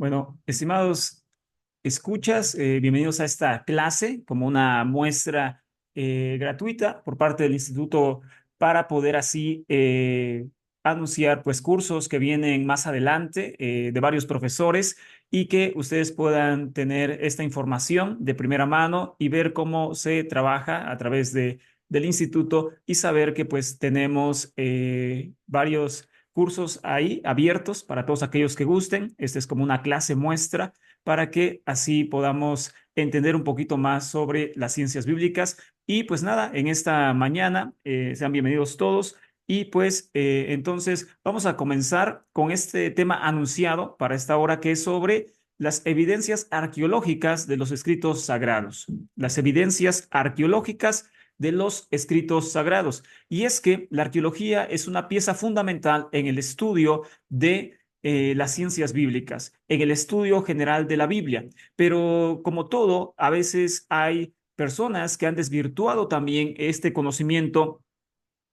Bueno, estimados escuchas, bienvenidos a esta clase como una muestra gratuita por parte del instituto para poder así anunciar pues cursos que vienen más adelante de varios profesores y que ustedes puedan tener esta información de primera mano y ver cómo se trabaja a través del instituto y saber que pues tenemos varios cursos ahí abiertos para todos aquellos que gusten. Esta es como una clase muestra para que así podamos entender un poquito más sobre las ciencias bíblicas. Y pues nada, en esta mañana sean bienvenidos todos. Y pues entonces vamos a comenzar con este tema anunciado para esta hora que es sobre las evidencias arqueológicas de los escritos sagrados. Las evidencias arqueológicas de los escritos sagrados. Y es que la arqueología es una pieza fundamental en el estudio de las ciencias bíblicas, en el estudio general de la Biblia. Pero como todo, a veces hay personas que han desvirtuado también este conocimiento,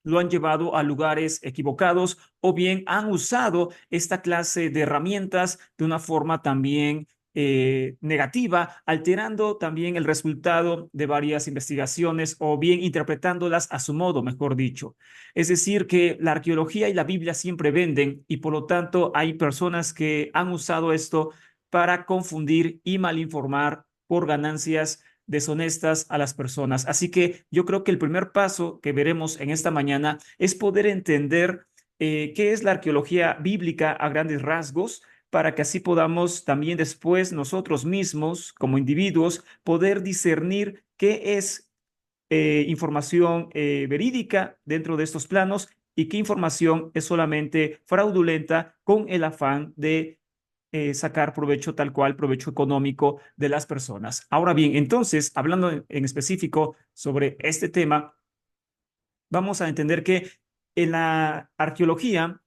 lo han llevado a lugares equivocados o bien han usado esta clase de herramientas de una forma también negativa, alterando también el resultado de varias investigaciones o bien interpretándolas a su modo, mejor dicho. Es decir, que la arqueología y la Biblia siempre venden y por lo tanto hay personas que han usado esto para confundir y malinformar por ganancias deshonestas a las personas. Así que yo creo que el primer paso que veremos en esta mañana es poder entender qué es la arqueología bíblica a grandes rasgos para que así podamos también después nosotros mismos, como individuos, poder discernir qué es información verídica dentro de estos planos y qué información es solamente fraudulenta con el afán de sacar provecho tal cual, provecho económico de las personas. Ahora bien, entonces, hablando en específico sobre este tema, vamos a entender que en la arqueología,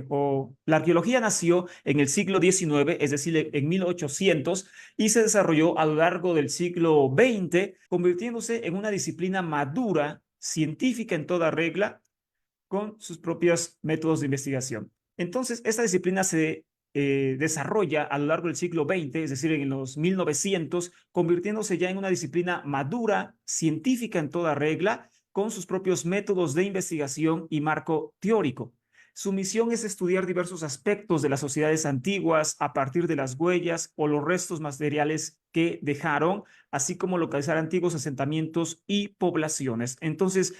o la arqueología nació en el siglo XIX, es decir, en 1800, y se desarrolló a lo largo del siglo XX, convirtiéndose en una disciplina madura, científica en toda regla, con sus propios métodos de investigación. Entonces, esta disciplina se desarrolla a lo largo del siglo XX, es decir, en los 1900, convirtiéndose ya en una disciplina madura, científica en toda regla, con sus propios métodos de investigación y marco teórico. Su misión es estudiar diversos aspectos de las sociedades antiguas a partir de las huellas o los restos materiales que dejaron, así como localizar antiguos asentamientos y poblaciones. Entonces,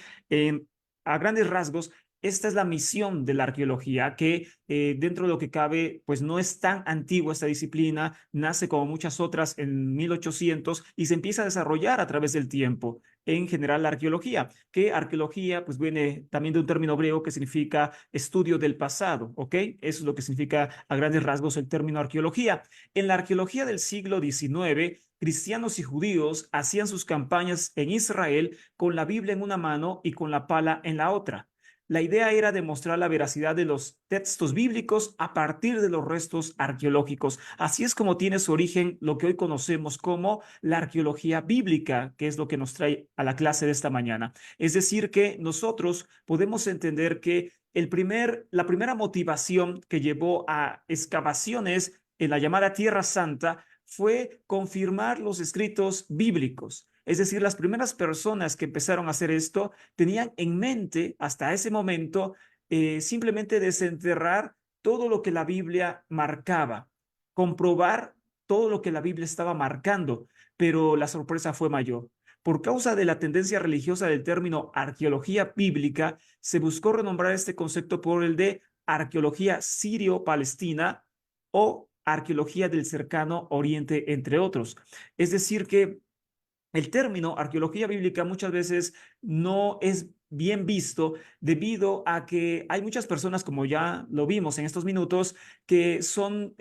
a grandes rasgos, esta es la misión de la arqueología, que dentro de lo que cabe, pues no es tan antigua esta disciplina, nace como muchas otras en 1800 y se empieza a desarrollar a través del tiempo. En general, la arqueología, que arqueología pues viene también de un término griego que significa estudio del pasado, ¿ok? Eso es lo que significa a grandes rasgos el término arqueología. En la arqueología del siglo XIX, cristianos y judíos hacían sus campañas en Israel con la Biblia en una mano y con la pala en la otra. La idea era demostrar la veracidad de los textos bíblicos a partir de los restos arqueológicos. Así es como tiene su origen lo que hoy conocemos como la arqueología bíblica, que es lo que nos trae a la clase de esta mañana. Es decir, que nosotros podemos entender que la primera motivación que llevó a excavaciones en la llamada Tierra Santa fue confirmar los escritos bíblicos. Es decir, las primeras personas que empezaron a hacer esto tenían en mente hasta ese momento simplemente desenterrar todo lo que la Biblia marcaba, comprobar todo lo que la Biblia estaba marcando, pero la sorpresa fue mayor. Por causa de la tendencia religiosa del término arqueología bíblica, se buscó renombrar este concepto por el de arqueología sirio-palestina o arqueología del cercano oriente, entre otros. Es decir, que el término arqueología bíblica muchas veces no es bien visto debido a que hay muchas personas, como ya lo vimos en estos minutos, que son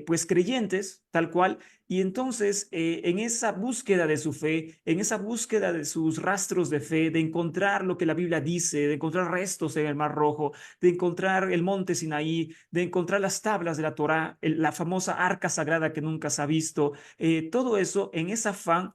pues creyentes tal cual y entonces en esa búsqueda de su fe, en esa búsqueda de sus rastros de fe, de encontrar lo que la Biblia dice, de encontrar restos en el Mar Rojo, de encontrar el monte Sinaí, de encontrar las tablas de la Torá, la famosa arca sagrada que nunca se ha visto, todo eso en ese afán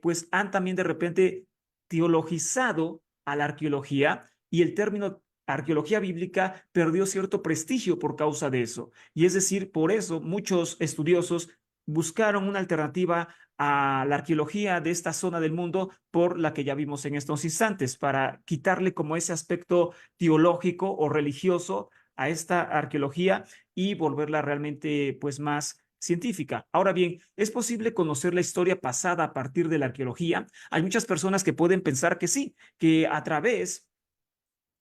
pues han también de repente teologizado a la arqueología y el término arqueología bíblica perdió cierto prestigio por causa de eso. Y es decir, por eso muchos estudiosos buscaron una alternativa a la arqueología de esta zona del mundo por la que ya vimos en estos instantes, para quitarle como ese aspecto teológico o religioso a esta arqueología y volverla realmente pues más científica. Ahora bien, ¿es posible conocer la historia pasada a partir de la arqueología? Hay muchas personas que pueden pensar que sí, que a través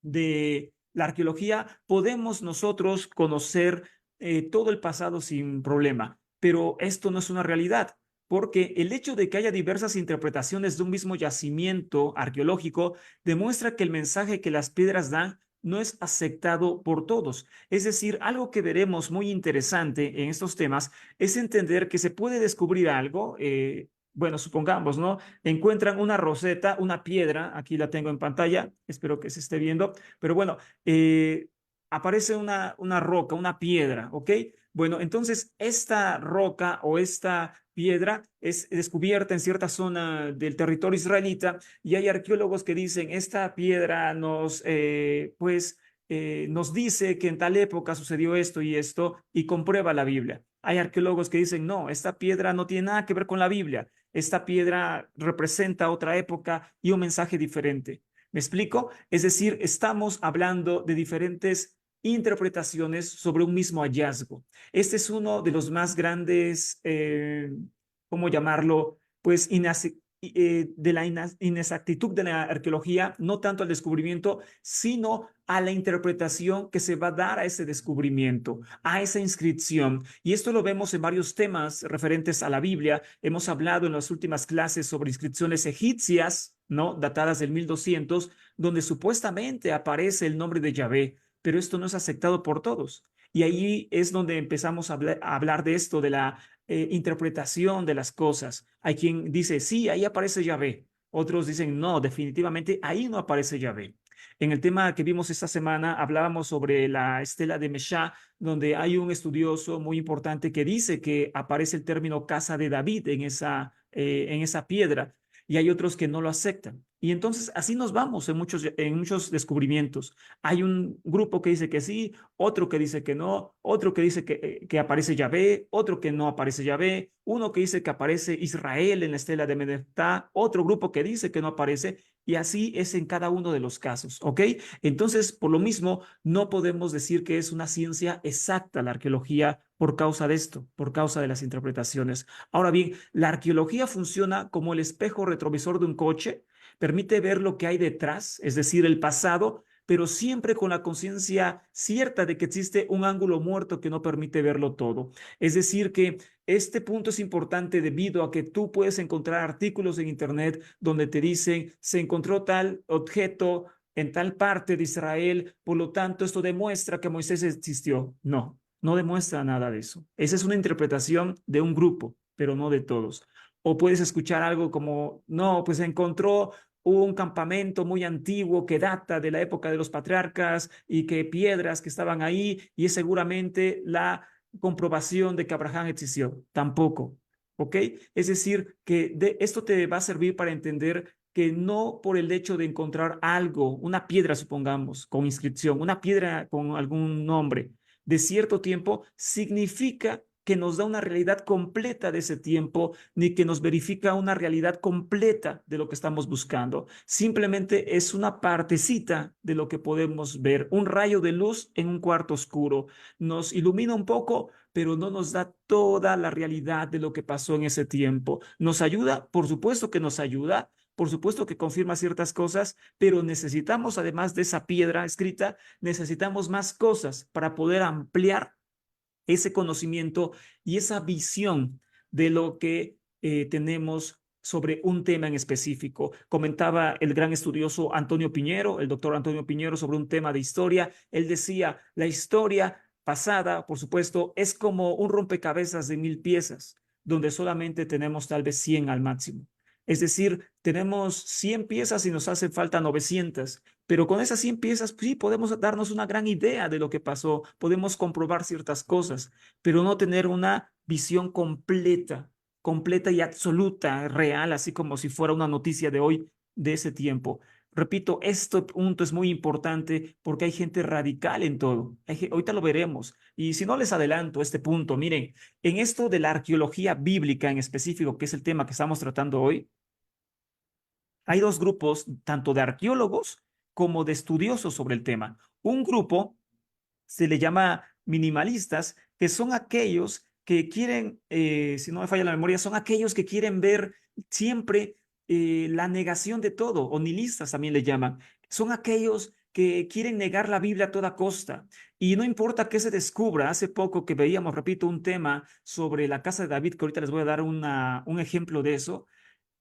de la arqueología podemos nosotros conocer todo el pasado sin problema, pero esto no es una realidad, porque el hecho de que haya diversas interpretaciones de un mismo yacimiento arqueológico demuestra que el mensaje que las piedras dan no es aceptado por todos. Es decir, algo que veremos muy interesante en estos temas es entender que se puede descubrir algo, bueno, supongamos, ¿no? Encuentran una roseta, una piedra, aquí la tengo en pantalla, espero que se esté viendo, pero bueno, aparece una roca, una piedra, ¿ok? Bueno, entonces esta roca o esta piedra es descubierta en cierta zona del territorio israelita y hay arqueólogos que dicen, esta piedra nos dice que en tal época sucedió esto y comprueba la Biblia. Hay arqueólogos que dicen, no, esta piedra no tiene nada que ver con la Biblia. Esta piedra representa otra época y un mensaje diferente. ¿Me explico? Es decir, estamos hablando de diferentes interpretaciones sobre un mismo hallazgo. Este es uno de los más grandes, ¿cómo llamarlo? Pues de la inexactitud de la arqueología, no tanto al descubrimiento, sino a la interpretación que se va a dar a ese descubrimiento, a esa inscripción. Y esto lo vemos en varios temas referentes a la Biblia. Hemos hablado en las últimas clases sobre inscripciones egipcias, ¿no? Datadas del 1200, donde supuestamente aparece el nombre de Yahvé, pero esto no es aceptado por todos. Y ahí es donde empezamos a hablar de esto, de la interpretación de las cosas. Hay quien dice, sí, ahí aparece Yahvé. Otros dicen, no, definitivamente ahí no aparece Yahvé. En el tema que vimos esta semana hablábamos sobre la estela de Meshá, donde hay un estudioso muy importante que dice que aparece el término casa de David en esa piedra y hay otros que no lo aceptan. Y entonces así nos vamos en muchos descubrimientos. Hay un grupo que dice que sí, otro que dice que no, otro que dice que aparece Yahvé, otro que no aparece Yahvé, uno que dice que aparece Israel en la estela de Medetá, otro grupo que dice que no aparece, y así es en cada uno de los casos, ¿ok? Entonces, por lo mismo, no podemos decir que es una ciencia exacta la arqueología por causa de esto, por causa de las interpretaciones. Ahora bien, la arqueología funciona como el espejo retrovisor de un coche, permite ver lo que hay detrás, es decir, el pasado, pero siempre con la conciencia cierta de que existe un ángulo muerto que no permite verlo todo. Es decir, que este punto es importante debido a que tú puedes encontrar artículos en Internet donde te dicen, se encontró tal objeto en tal parte de Israel, por lo tanto esto demuestra que Moisés existió. No, no demuestra nada de eso. Esa es una interpretación de un grupo, pero no de todos. O puedes escuchar algo como, no, pues encontró un campamento muy antiguo que data de la época de los patriarcas y que piedras que estaban ahí y es seguramente la comprobación de que Abraham existió. Tampoco. ¿Ok? Es decir, que esto te va a servir para entender que no por el hecho de encontrar algo, una piedra, supongamos, con inscripción, una piedra con algún nombre de cierto tiempo, significa que nos da una realidad completa de ese tiempo, ni que nos verifica una realidad completa de lo que estamos buscando. Simplemente es una partecita de lo que podemos ver, un rayo de luz en un cuarto oscuro. Nos ilumina un poco, pero no nos da toda la realidad de lo que pasó en ese tiempo. ¿Nos ayuda? Por supuesto que nos ayuda. Por supuesto que confirma ciertas cosas, pero necesitamos, además de esa piedra escrita, necesitamos más cosas para poder ampliar ese conocimiento y esa visión de lo que tenemos sobre un tema en específico. Comentaba el gran estudioso Antonio Piñero, el doctor Antonio Piñero, sobre un tema de historia. Él decía, la historia pasada, por supuesto, es como un rompecabezas de 1000 piezas, donde solamente tenemos tal vez 100 al máximo. Es decir, tenemos 100 piezas y nos hacen falta 900, pero con esas 100 piezas sí podemos darnos una gran idea de lo que pasó, podemos comprobar ciertas cosas, pero no tener una visión completa, completa y absoluta, real, así como si fuera una noticia de hoy, de ese tiempo. repito, este punto es muy importante porque hay gente radical en todo. Ahorita lo veremos. Y si no les adelanto este punto, miren, en esto de la arqueología bíblica en específico, que es el tema que estamos tratando hoy, hay dos grupos, tanto de arqueólogos como de estudiosos sobre el tema. Un grupo se le llama minimalistas, que son aquellos que quieren, si no me falla la memoria, son aquellos que quieren ver siempre la negación de todo, o nihilistas también le llaman. Son aquellos que quieren negar la Biblia a toda costa. Y no importa qué se descubra, hace poco que veíamos, repito, un tema sobre la casa de David, que ahorita les voy a dar un ejemplo de eso.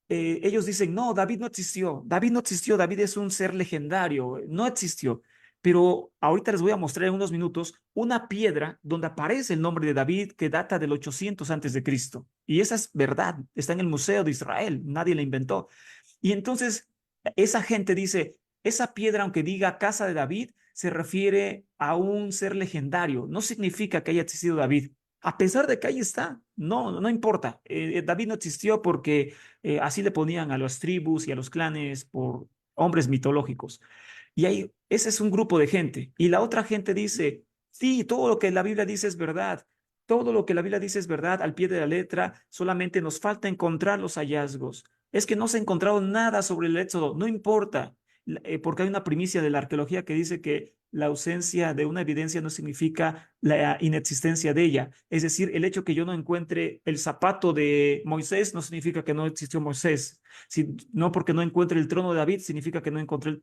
Ellos dicen, no, David no existió, David es un ser legendario, no existió. Pero ahorita les voy a mostrar en unos minutos una piedra donde aparece el nombre de David que data del 800 antes de Cristo. Y esa es verdad, está en el Museo de Israel, nadie la inventó. Y entonces esa gente dice, esa piedra, aunque diga casa de David, se refiere a un ser legendario, no significa que haya existido David. A pesar de que ahí está, no importa. David no existió porque así le ponían a las tribus y a los clanes por hombres mitológicos. Y ahí, ese es un grupo de gente. Y la otra gente dice, sí, todo lo que la Biblia dice es verdad. Todo lo que la Biblia dice es verdad al pie de la letra, solamente nos falta encontrar los hallazgos. Es que no se ha encontrado nada sobre el Éxodo, no importa, porque hay una primicia de la arqueología que dice que la ausencia de una evidencia no significa la inexistencia de ella. Es decir, el hecho que yo no encuentre el zapato de Moisés no significa que no existió Moisés. Si, no porque no encuentre el trono de David, significa que no encontré,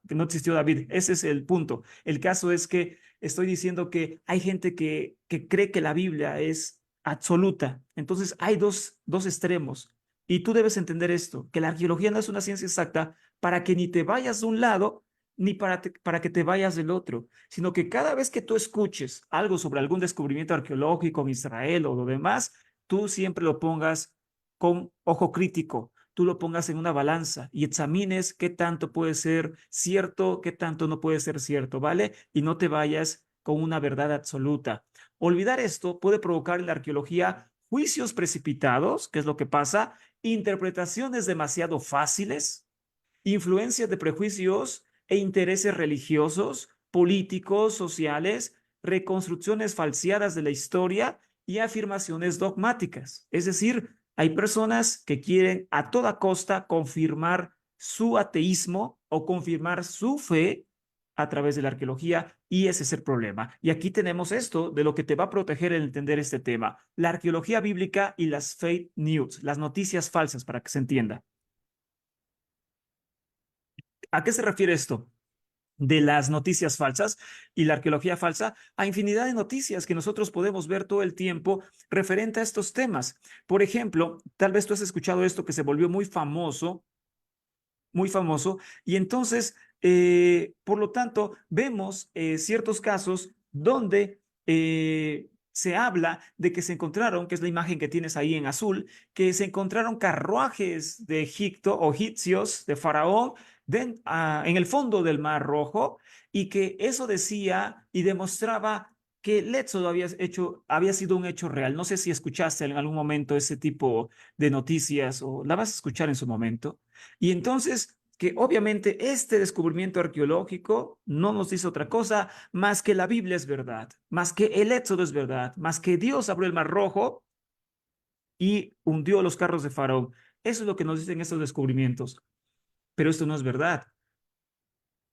que no existió David. Ese es el punto. El caso es que estoy diciendo que hay gente que cree que la Biblia es absoluta. Entonces hay dos extremos. Y tú debes entender esto, que la arqueología no es una ciencia exacta para que ni te vayas de un lado ni para que te vayas del otro, sino que cada vez que tú escuches algo sobre algún descubrimiento arqueológico en Israel o lo demás, tú siempre lo pongas con ojo crítico, tú lo pongas en una balanza y examines qué tanto puede ser cierto, qué tanto no puede ser cierto, ¿vale? Y no te vayas con una verdad absoluta. Olvidar esto puede provocar en la arqueología juicios precipitados, que es lo que pasa, interpretaciones demasiado fáciles, influencias de prejuicios e intereses religiosos, políticos, sociales, reconstrucciones falseadas de la historia y afirmaciones dogmáticas. Es decir, hay personas que quieren a toda costa confirmar su ateísmo o confirmar su fe a través de la arqueología y ese es el problema. Y aquí tenemos esto de lo que te va a proteger el entender este tema, la arqueología bíblica y las fake news, las noticias falsas para que se entienda. ¿A qué se refiere esto? De las noticias falsas y la arqueología falsa a infinidad de noticias que nosotros podemos ver todo el tiempo referente a estos temas. Por ejemplo, tal vez tú has escuchado esto que se volvió muy famoso, y entonces, por lo tanto, vemos ciertos casos donde se habla de que se encontraron, que es la imagen que tienes ahí en azul, que se encontraron carruajes de Egipto o egipcios de Faraón en el fondo del Mar Rojo y que eso decía y demostraba que el éxodo había sido un hecho real. No sé si escuchaste en algún momento ese tipo de noticias o la vas a escuchar en su momento. Y entonces, que obviamente este descubrimiento arqueológico no nos dice otra cosa más que la Biblia es verdad, más que el Éxodo es verdad, más que Dios abrió el Mar Rojo y hundió los carros de Faraón. Eso es lo que nos dicen estos descubrimientos. Pero esto no es verdad.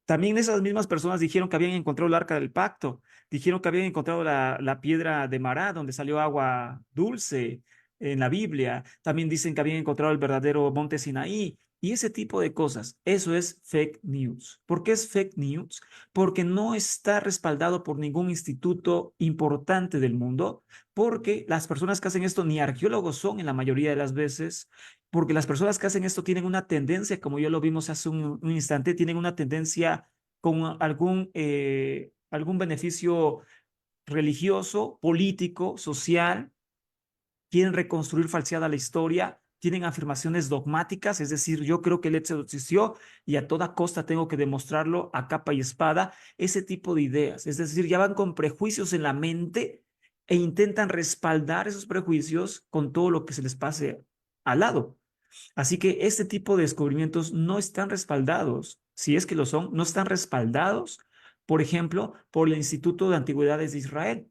También esas mismas personas dijeron que habían encontrado el arca del pacto, dijeron que habían encontrado la piedra de Mará, donde salió agua dulce en la Biblia. También dicen que habían encontrado el verdadero monte Sinaí y ese tipo de cosas. Eso es fake news. ¿Por qué es fake news? Porque no está respaldado por ningún instituto importante del mundo, porque las personas que hacen esto ni arqueólogos son en la mayoría de las veces, porque las personas que hacen esto tienen una tendencia, como ya lo vimos hace un instante, tienen una tendencia con algún beneficio religioso, político, social, quieren reconstruir falseada la historia, tienen afirmaciones dogmáticas, es decir, yo creo que el éxodo existió y a toda costa tengo que demostrarlo a capa y espada, ese tipo de ideas, es decir, ya van con prejuicios en la mente e intentan respaldar esos prejuicios con todo lo que se les pase al lado. Así que este tipo de descubrimientos no están respaldados si es que lo son, no están respaldados, por ejemplo, por el Instituto de Antigüedades de Israel,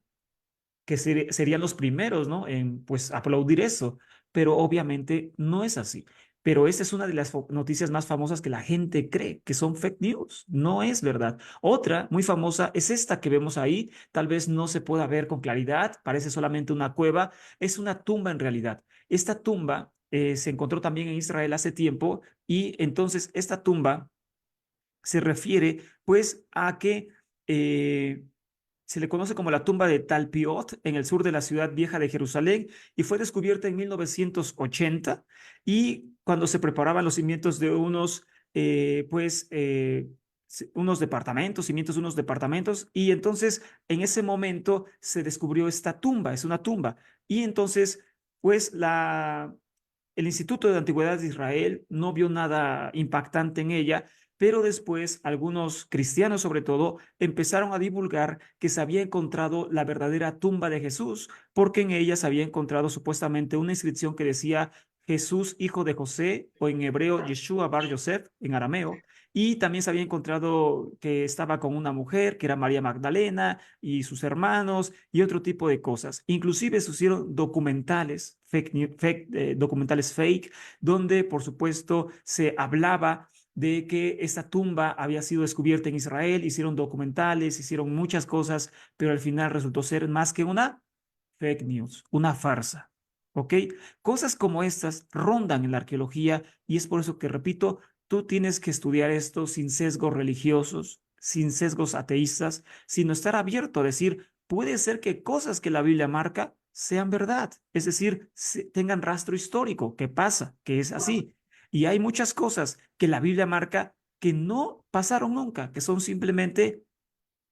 que serían los primeros, ¿no? En, pues, aplaudir eso, pero obviamente no es así. Pero esta es una de las noticias más famosas que la gente cree que son fake news. No es verdad. Otra muy famosa es esta que vemos ahí. Tal vez no se pueda ver con claridad, parece solamente una cueva. Es una tumba en realidad. Esta tumba se encontró también en Israel hace tiempo y entonces esta tumba se refiere pues a que se le conoce como la tumba de Talpiot en el sur de la ciudad vieja de Jerusalén y fue descubierta en 1980 y cuando se preparaban los cimientos de unos, pues, unos departamentos, cimientos de unos departamentos y entonces en ese momento se descubrió esta tumba, es una tumba y entonces pues el Instituto de Antigüedades de Israel no vio nada impactante en ella, pero después algunos cristianos sobre todo empezaron a divulgar que se había encontrado la verdadera tumba de Jesús, porque en ella se había encontrado supuestamente una inscripción que decía Jesús, hijo de José, o en hebreo Yeshua Bar Yosef, en arameo, y también se había encontrado que estaba con una mujer, que era María Magdalena, y sus hermanos, y otro tipo de cosas. Inclusive se hicieron documentales, documentales fake, donde por supuesto se hablaba de que esta tumba había sido descubierta en Israel, hicieron documentales, hicieron muchas cosas, pero al final resultó ser más que una fake news, una farsa. ¿Ok? Cosas como estas rondan en la arqueología y es por eso que, repito, tú tienes que estudiar esto sin sesgos religiosos, sin sesgos ateístas, sino estar abierto a decir, puede ser que cosas que la Biblia marca sean verdad, es decir, tengan rastro histórico, que pasa, que es así. Y hay muchas cosas que la Biblia marca que no pasaron nunca, que son simplemente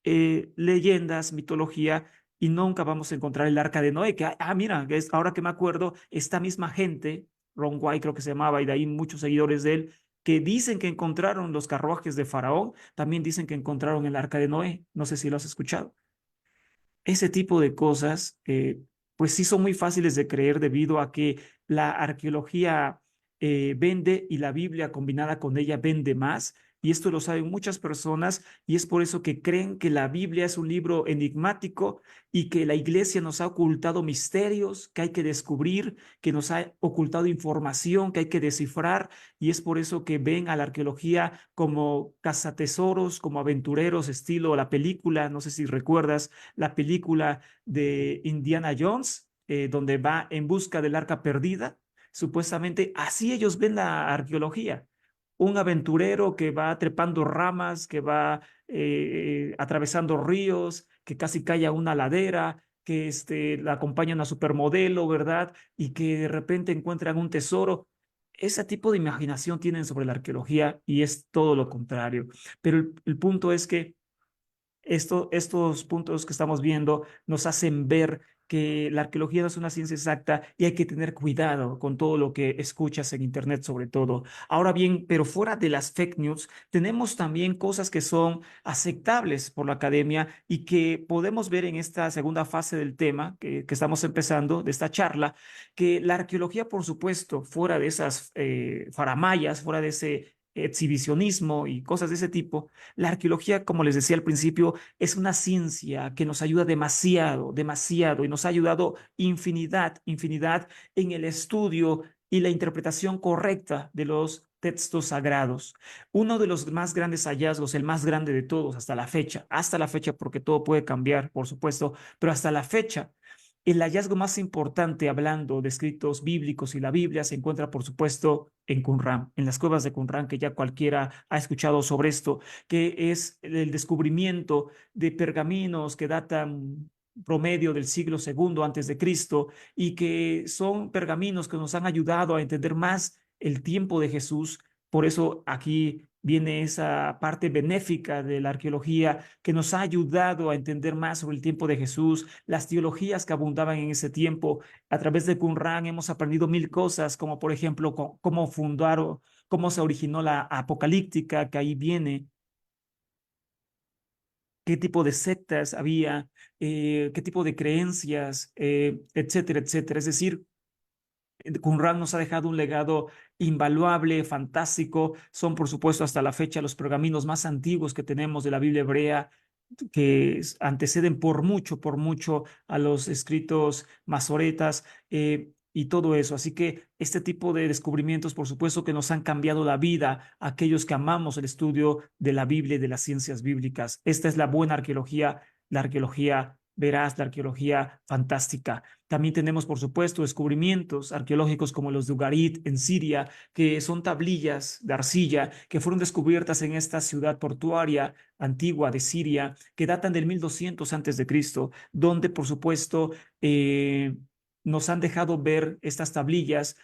leyendas, mitología, y nunca vamos a encontrar el arca de Noé, que, mira, ahora que me acuerdo, esta misma gente, Ron White creo que se llamaba, y de ahí muchos seguidores de él, que dicen que encontraron los carruajes de Faraón, también dicen que encontraron el arca de Noé. No sé si lo has escuchado. Ese tipo de cosas, pues sí son muy fáciles de creer debido a que la arqueología vende y la Biblia combinada con ella vende más. Y esto lo saben muchas personas y es por eso que creen que la Biblia es un libro enigmático y que la iglesia nos ha ocultado misterios que hay que descubrir, que nos ha ocultado información que hay que descifrar y es por eso que ven a la arqueología como cazatesoros, como aventureros, estilo la película, no sé si recuerdas la película de Indiana Jones, donde va en busca del arca perdida. Supuestamente así ellos ven la arqueología. Un aventurero que va trepando ramas, que va atravesando ríos, que casi cae a una ladera, que la acompaña una supermodelo, ¿verdad? Y que de repente encuentran un tesoro. Ese tipo de imaginación tienen sobre la arqueología y es todo lo contrario. Pero el punto es que estos puntos que estamos viendo nos hacen ver que la arqueología no es una ciencia exacta y hay que tener cuidado con todo lo que escuchas en Internet sobre todo. Ahora bien, pero fuera de las fake news, tenemos también cosas que son aceptables por la academia y que podemos ver en esta segunda fase del tema que estamos empezando, de esta charla, que la arqueología, por supuesto, fuera de esas faramayas, fuera de ese exhibicionismo y cosas de ese tipo, la arqueología, como les decía al principio, es una ciencia que nos ayuda demasiado, demasiado, y nos ha ayudado infinidad, infinidad en el estudio y la interpretación correcta de los textos sagrados. Uno de los más grandes hallazgos, el más grande de todos hasta la fecha, porque todo puede cambiar, por supuesto, pero hasta la fecha, el hallazgo más importante hablando de escritos bíblicos y la Biblia se encuentra, por supuesto, en Qumran, en las cuevas de Qumran, que ya cualquiera ha escuchado sobre esto, que es el descubrimiento de pergaminos que datan promedio del siglo segundo antes de Cristo y que son pergaminos que nos han ayudado a entender más el tiempo de Jesús. Por eso aquí viene esa parte benéfica de la arqueología que nos ha ayudado a entender más sobre el tiempo de Jesús, las teologías que abundaban en ese tiempo. A través de Qumran hemos aprendido mil cosas, como por ejemplo cómo fundaron, cómo se originó la apocalíptica, que ahí viene, qué tipo de sectas había, qué tipo de creencias, etcétera, etcétera. Es decir, Qumran nos ha dejado un legado invaluable, fantástico. Son, por supuesto, hasta la fecha los pergaminos más antiguos que tenemos de la Biblia hebrea, que anteceden por mucho a los escritos masoretas y todo eso. Así que este tipo de descubrimientos, por supuesto, que nos han cambiado la vida a aquellos que amamos el estudio de la Biblia y de las ciencias bíblicas. Esta es la buena arqueología, la arqueología veraz, la arqueología fantástica. También tenemos, por supuesto, descubrimientos arqueológicos como los de Ugarit en Siria, que son tablillas de arcilla que fueron descubiertas en esta ciudad portuaria antigua de Siria, que datan del 1200 antes de Cristo, donde, por supuesto, nos han dejado ver estas tablillas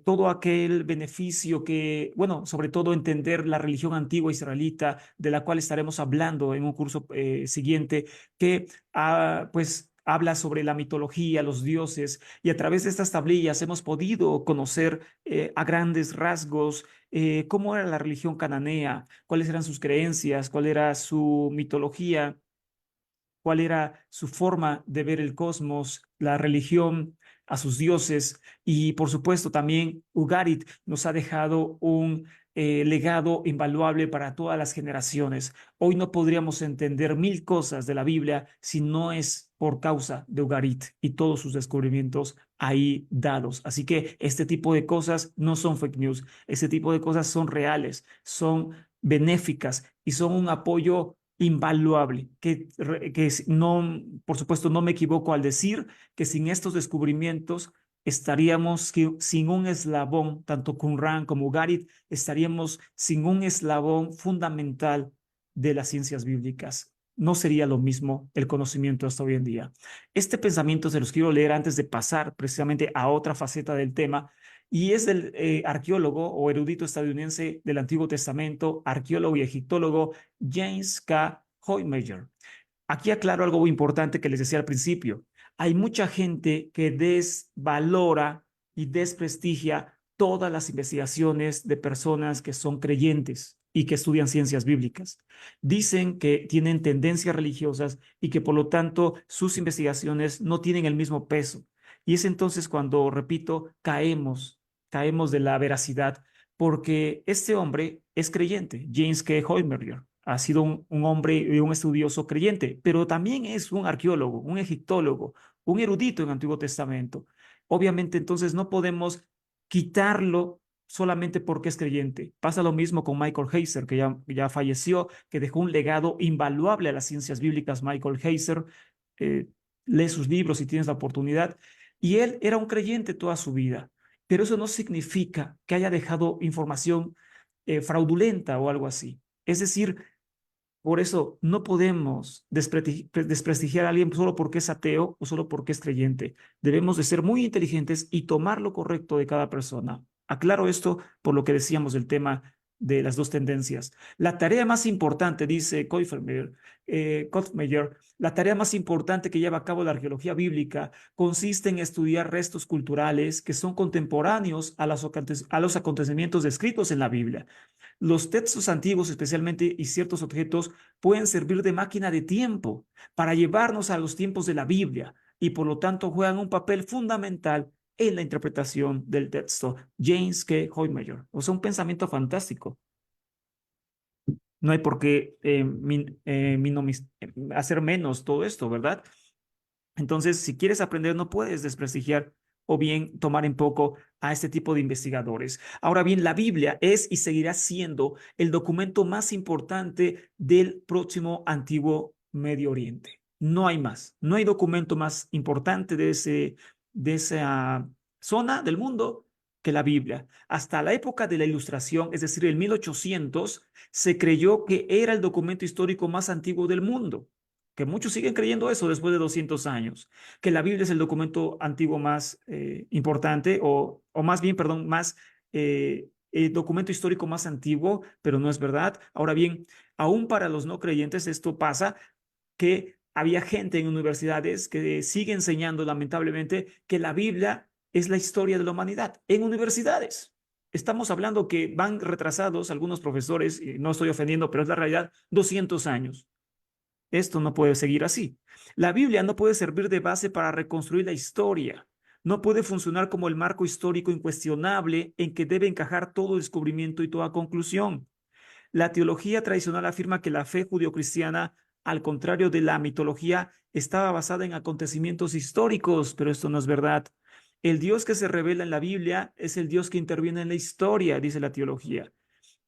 todo aquel beneficio que, bueno, sobre todo entender la religión antigua israelita, de la cual estaremos hablando en un curso siguiente, que pues habla sobre la mitología, los dioses, y a través de estas tablillas hemos podido conocer a grandes rasgos cómo era la religión cananea, cuáles eran sus creencias, cuál era su mitología, cuál era su forma de ver el cosmos, la religión, a sus dioses y por supuesto también Ugarit nos ha dejado un legado invaluable para todas las generaciones. Hoy no podríamos entender mil cosas de la Biblia si no es por causa de Ugarit y todos sus descubrimientos ahí dados. Así que este tipo de cosas no son fake news, este tipo de cosas son reales, son benéficas y son un apoyo invaluable, no, por supuesto, no me equivoco al decir que sin estos descubrimientos estaríamos sin un eslabón, tanto Qumran como Ugarit, estaríamos sin un eslabón fundamental de las ciencias bíblicas. No sería lo mismo el conocimiento hasta hoy en día. Este pensamiento se los quiero leer antes de pasar precisamente a otra faceta del tema, y es del arqueólogo o erudito estadounidense del Antiguo Testamento, arqueólogo y egiptólogo James K. Hoymeyer. Aquí aclaro algo muy importante que les decía al principio. Hay mucha gente que desvalora y desprestigia todas las investigaciones de personas que son creyentes y que estudian ciencias bíblicas. Dicen que tienen tendencias religiosas y que por lo tanto sus investigaciones no tienen el mismo peso. Y es entonces cuando, repito, caemos de la veracidad, porque este hombre es creyente, James K. Hoymeyer ha sido un hombre y un estudioso creyente, pero también es un arqueólogo, un egiptólogo, un erudito en el Antiguo Testamento. Obviamente, entonces no podemos quitarlo solamente porque es creyente. Pasa lo mismo con Michael Heiser, que ya falleció, que dejó un legado invaluable a las ciencias bíblicas. Michael Heiser, eh, lee sus libros si tienes la oportunidad, y él era un creyente toda su vida, pero eso no significa que haya dejado información fraudulenta o algo así. Es decir, por eso no podemos desprestigiar a alguien solo porque es ateo o solo porque es creyente. Debemos de ser muy inteligentes y tomar lo correcto de cada persona. Aclaro esto por lo que decíamos del tema de las dos tendencias. La tarea más importante, dice Kotzmeyer, la tarea más importante que lleva a cabo la arqueología bíblica consiste en estudiar restos culturales que son contemporáneos a los acontecimientos descritos en la Biblia. Los textos antiguos, especialmente, y ciertos objetos pueden servir de máquina de tiempo para llevarnos a los tiempos de la Biblia y por lo tanto juegan un papel fundamental en la interpretación del texto. James K. Hoymeyer. O sea, un pensamiento fantástico. No hay por qué hacer menos todo esto, ¿verdad? Entonces, si quieres aprender, no puedes desprestigiar o bien tomar en poco a este tipo de investigadores. Ahora bien, la Biblia es y seguirá siendo el documento más importante del próximo antiguo Medio Oriente. No hay más. No hay documento más importante de esa zona del mundo que la Biblia. Hasta la época de la Ilustración, es decir, el 1800, se creyó que era el documento histórico más antiguo del mundo, que muchos siguen creyendo eso después de 200 años, que la Biblia es el documento antiguo más importante, o más bien, perdón, más el documento histórico más antiguo, pero no es verdad. Ahora bien, aún para los no creyentes esto pasa, que había gente en universidades que sigue enseñando lamentablemente que la Biblia es la historia de la humanidad en universidades. Estamos hablando que van retrasados algunos profesores, y no estoy ofendiendo, pero es la realidad, 200 años. Esto no puede seguir así. La Biblia no puede servir de base para reconstruir la historia. No puede funcionar como el marco histórico incuestionable en que debe encajar todo descubrimiento y toda conclusión. La teología tradicional afirma que la fe judio-cristiana, al contrario de la mitología, estaba basada en acontecimientos históricos, pero esto no es verdad. El Dios que se revela en la Biblia es el Dios que interviene en la historia, dice la teología.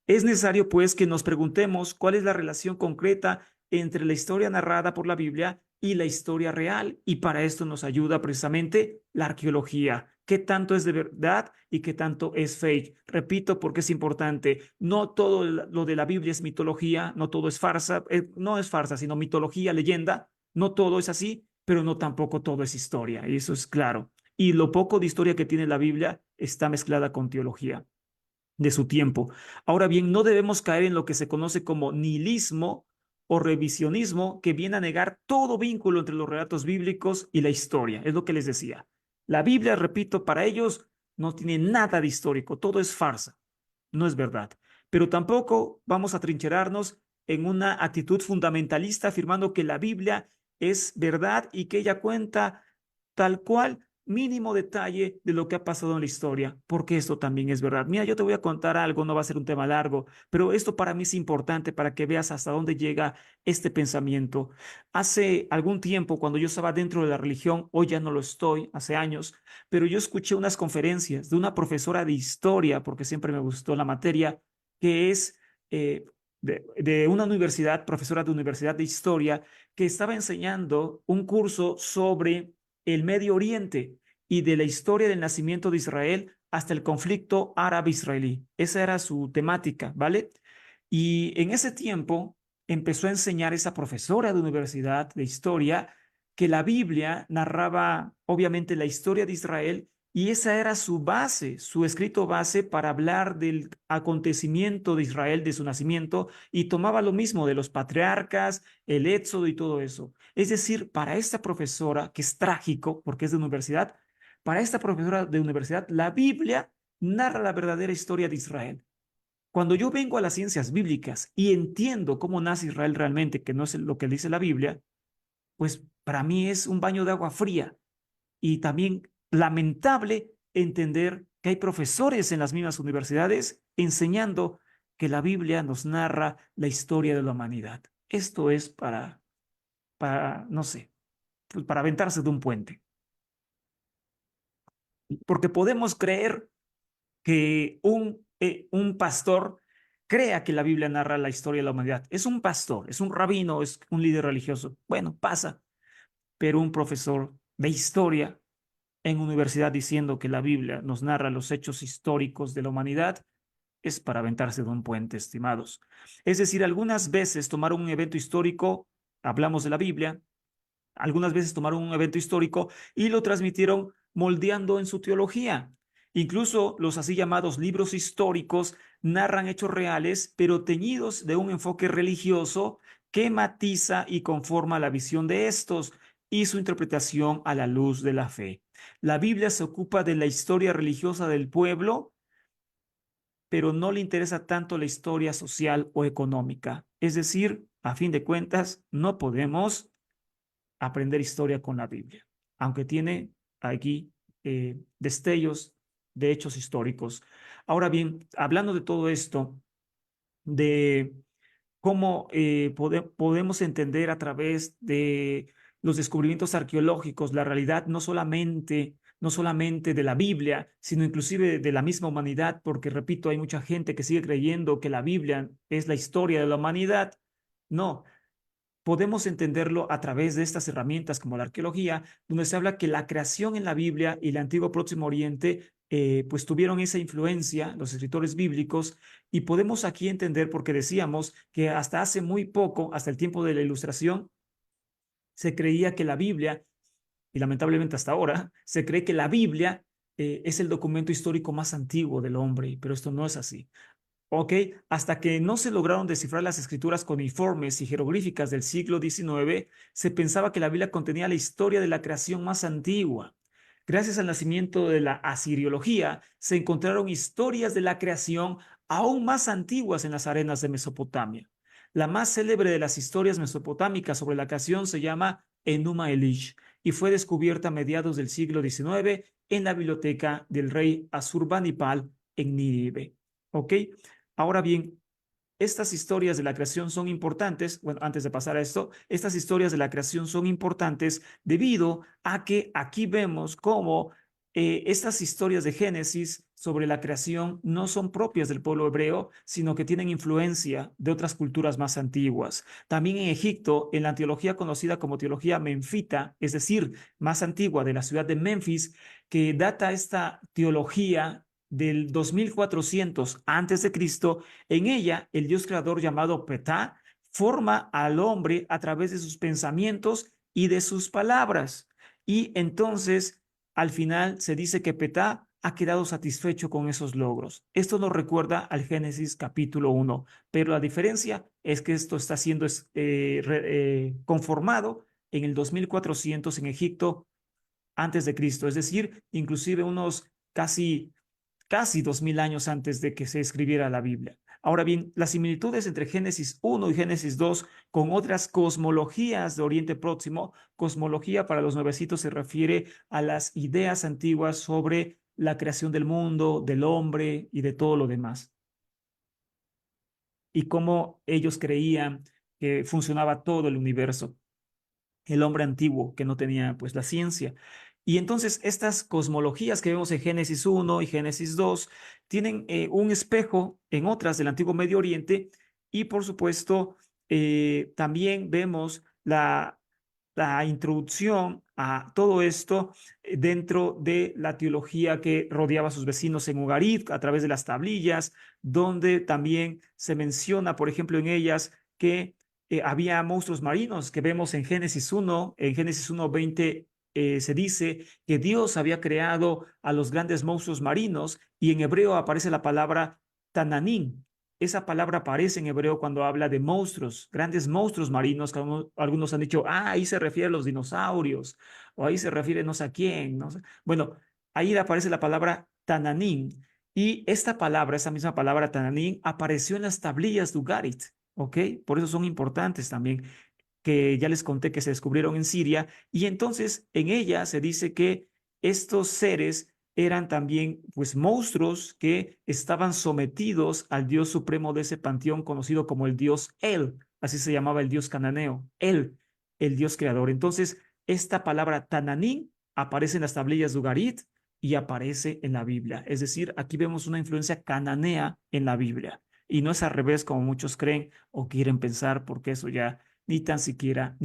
Es necesario, pues, que nos preguntemos cuál es la relación concreta entre la historia narrada por la Biblia y la historia real. Y para esto nos ayuda precisamente la arqueología. ¿Qué tanto es de verdad y qué tanto es fake? Repito, porque es importante. No todo lo de la Biblia es mitología, no todo es farsa, no es farsa, sino mitología, leyenda. No todo es así, pero no tampoco todo es historia. Y eso es claro. Y lo poco de historia que tiene la Biblia está mezclada con teología de su tiempo. Ahora bien, no debemos caer en lo que se conoce como nihilismo o revisionismo, que viene a negar todo vínculo entre los relatos bíblicos y la historia. Es lo que les decía. La Biblia, repito, para ellos no tiene nada de histórico, todo es farsa, no es verdad. Pero tampoco vamos a trincherarnos en una actitud fundamentalista afirmando que la Biblia es verdad y que ella cuenta tal cual mínimo detalle de lo que ha pasado en la historia, porque esto también es verdad. Mira, yo te voy a contar algo, no va a ser un tema largo, pero esto para mí es importante para que veas hasta dónde llega este pensamiento. Hace algún tiempo, cuando yo estaba dentro de la religión, hoy ya no lo estoy, hace años, pero yo escuché unas conferencias de una profesora de historia, porque siempre me gustó la materia, que es de una universidad, profesora de universidad de historia, que estaba enseñando un curso sobre el Medio Oriente y de la historia del nacimiento de Israel hasta el conflicto árabe-israelí. Esa era su temática, ¿vale? Y en ese tiempo empezó a enseñar esa profesora de universidad de historia que la Biblia narraba obviamente la historia de Israel y esa era su base, su escrito base para hablar del acontecimiento de Israel, de su nacimiento, y tomaba lo mismo de los patriarcas, el éxodo y todo eso. Es decir, para esta profesora, que es trágico porque es de universidad, para esta profesora de universidad, la Biblia narra la verdadera historia de Israel. Cuando yo vengo a las ciencias bíblicas y entiendo cómo nace Israel realmente, que no es lo que dice la Biblia, pues para mí es un baño de agua fría y también lamentable entender que hay profesores en las mismas universidades enseñando que la Biblia nos narra la historia de la humanidad. Esto es no sé, pues para aventarse de un puente. Porque podemos creer que un pastor crea que la Biblia narra la historia de la humanidad. Es un pastor, es un rabino, es un líder religioso. Bueno, pasa, pero un profesor de historia en universidad diciendo que la Biblia nos narra los hechos históricos de la humanidad es para aventarse de un puente, estimados. Es decir, algunas veces tomaron un evento histórico, hablamos de la Biblia, algunas veces tomaron un evento histórico y lo transmitieron moldeando en su teología. Incluso los así llamados libros históricos narran hechos reales, pero teñidos de un enfoque religioso que matiza y conforma la visión de estos y su interpretación a la luz de la fe. La Biblia se ocupa de la historia religiosa del pueblo, pero no le interesa tanto la historia social o económica. Es decir, a fin de cuentas, no podemos aprender historia con la Biblia, aunque tiene aquí destellos de hechos históricos. Ahora bien, hablando de todo esto, de cómo podemos entender a través de los descubrimientos arqueológicos la realidad no solamente de la Biblia, sino inclusive de la misma humanidad, porque repito, hay mucha gente que sigue creyendo que la Biblia es la historia de la humanidad. No, podemos entenderlo a través de estas herramientas como la arqueología, donde se habla que la creación en la Biblia y el antiguo Próximo Oriente pues tuvieron esa influencia, los escritores bíblicos, y podemos aquí entender porque decíamos que hasta hace muy poco, hasta el tiempo de la Ilustración, se creía que la Biblia, y lamentablemente hasta ahora, se cree que la Biblia es el documento histórico más antiguo del hombre, pero esto no es así. Ok, hasta que no se lograron descifrar las escrituras cuneiformes y jeroglíficas del siglo XIX, se pensaba que la Biblia contenía la historia de la creación más antigua. Gracias al nacimiento de la asiriología, se encontraron historias de la creación aún más antiguas en las arenas de Mesopotamia. La más célebre de las historias mesopotámicas sobre la creación se llama Enuma Elish y fue descubierta a mediados del siglo XIX en la biblioteca del rey Asurbanipal en Nínive. ¿Ok? Ahora bien, estas historias de la creación son importantes. Bueno, antes de pasar a esto, estas historias de la creación son importantes debido a que aquí vemos cómo estas historias de Génesis sobre la creación no son propias del pueblo hebreo, sino que tienen influencia de otras culturas más antiguas. También en Egipto, en la teología conocida como teología menfita, es decir, más antigua de la ciudad de Memphis, que data esta teología del 2400 antes de Cristo. En ella, el Dios creador llamado Petá forma al hombre a través de sus pensamientos y de sus palabras. Y entonces, al final, se dice que Petá ha quedado satisfecho con esos logros. Esto nos recuerda al Génesis capítulo 1, pero la diferencia es que esto está siendo conformado en el 2400 en Egipto antes de Cristo, es decir, inclusive unos casi 2000 años antes de que se escribiera la Biblia. Ahora bien, las similitudes entre Génesis 1 y Génesis 2 con otras cosmologías de Oriente Próximo, cosmología para los nuevecitos se refiere a las ideas antiguas sobre la creación del mundo, del hombre y de todo lo demás, y cómo ellos creían que funcionaba todo el universo, el hombre antiguo que no tenía pues la ciencia. Y entonces estas cosmologías que vemos en Génesis 1 y Génesis 2 tienen un espejo en otras del antiguo Medio Oriente, y por supuesto también vemos la introducción a todo esto dentro de la teología que rodeaba a sus vecinos en Ugarit a través de las tablillas, donde también se menciona, por ejemplo, en ellas que había monstruos marinos que vemos en Génesis 1, en Génesis 1:20 se dice que Dios había creado a los grandes monstruos marinos, y en hebreo aparece la palabra Tananín. Esa palabra aparece en hebreo cuando habla de monstruos, grandes monstruos marinos, que algunos han dicho, ahí se refiere a los dinosaurios, o ahí se refiere no sé a quién, no sé. Bueno, ahí aparece la palabra Tananín, y esta palabra, esa misma palabra Tananín, apareció en las tablillas de Ugarit. ¿Ok? Por eso son importantes también, que ya les conté que se descubrieron en Siria, y entonces en ella se dice que estos seres eran también pues monstruos que estaban sometidos al dios supremo de ese panteón conocido como el dios El, así se llamaba el dios cananeo, el dios creador. Entonces, esta palabra Tananín aparece en las tablillas de Ugarit y aparece en la Biblia. Es decir, aquí vemos una influencia cananea en la Biblia. Y no es al revés como muchos creen o quieren pensar, porque eso ya ni tan siquiera